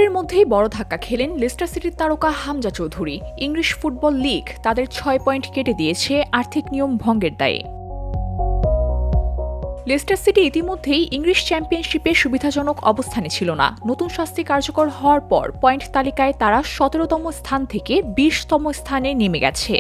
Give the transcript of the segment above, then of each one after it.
ইনজুরির মধ্যেই বড় ধাক্কা খেলেন লেস্টার সিটির তারকা Hamza Chowdhury. English football league তাদের ৬ পয়েন্ট কেটে দিয়েছে আর্থিক নিয়ম ভঙ্গের দায়ে। লেস্টার সিটি ইতিমধ্যেই ইংলিশ চ্যাম্পিয়নশিপে সুবিধাজনক অবস্থানে ছিল না। নতুন শাস্তি কার্যকর হওয়ার পর পয়েন্ট তালিকায় তারা ১৭তম স্থান থেকে ২০তম স্থানে নেমে গেছে।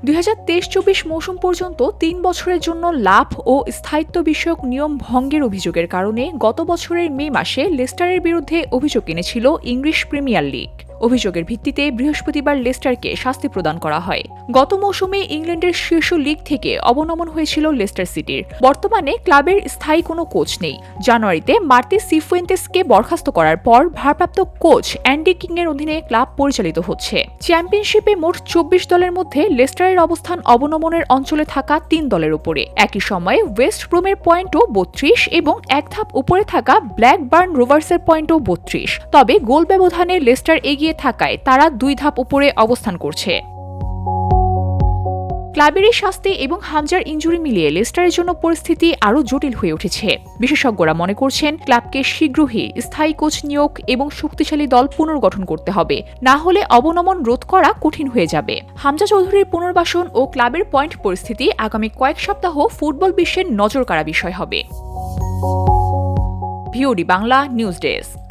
দুই ২৩-২৪ মৌসুম পর্যন্ত ৩ বছরের জন্য লাভ ও স্থায়িত্ব বিষয়ক নিয়ম ভঙ্গের অভিযোগের কারণে গত বছরের মে মাসে লেস্টারের বিরুদ্ধে অভিযোগ এনেছিল ইংলিশ প্রিমিয়ার লিগ। অভিযোগের ভিত্তিতে বৃহস্পতিবার লেস্টারকে শাস্তি প্রদান করা হয়। গত মৌসুমে ইংল্যান্ডের শীর্ষ লিগ থেকে অবনমন হয়েছিল লেস্টার সিটির। বর্তমানে ক্লাবের স্থায়ী কোনো কোচ নেই। জানুয়ারিতে মার্তি সিফুয়েন্তেসকে বরখাস্ত করার পর ভারপ্রাপ্ত কোচ অ্যান্ডি কিংয়ের অধীনে ক্লাব পরিচালিত হচ্ছে। চ্যাম্পিয়নশিপে মোট ২৪ দলের মধ্যে লেস্টারের অবস্থান অবনমনের অঞ্চলে থাকা ৩ দলের উপরে। একই সময়ে ওয়েস্ট ব্রোমের পয়েন্টও ৩২ এবং এক ধাপ উপরে থাকা ব্ল্যাকবার্ন রোভার্সের পয়েন্টও ৩২। তবে গোল ব্যবধানে লেস্টার এগিয়ে থাকায় তারা ২ ধাপ উপরে অবস্থান করছে। ক্লাবের এই শাস্তি এবং হামজার ইনজুরি মিলিয়ে লেস্টারের জন্য পরিস্থিতি আরও জটিল হয়ে উঠেছে। বিশেষজ্ঞরা মনে করছেন ক্লাবকে শীঘ্রই স্থায়ী কোচ নিয়োগ এবং শক্তিশালী দল পুনর্গঠন করতে হবে, না হলে অবনমন রোধ করা কঠিন হয়ে যাবে। হামজা চৌধুরীর পুনর্বাসন ও ক্লাবের পয়েন্ট পরিস্থিতি আগামী কয়েক সপ্তাহ ফুটবল বিশ্বের নজর কাড়া বিষয় হবে। VOD Bangla news desk.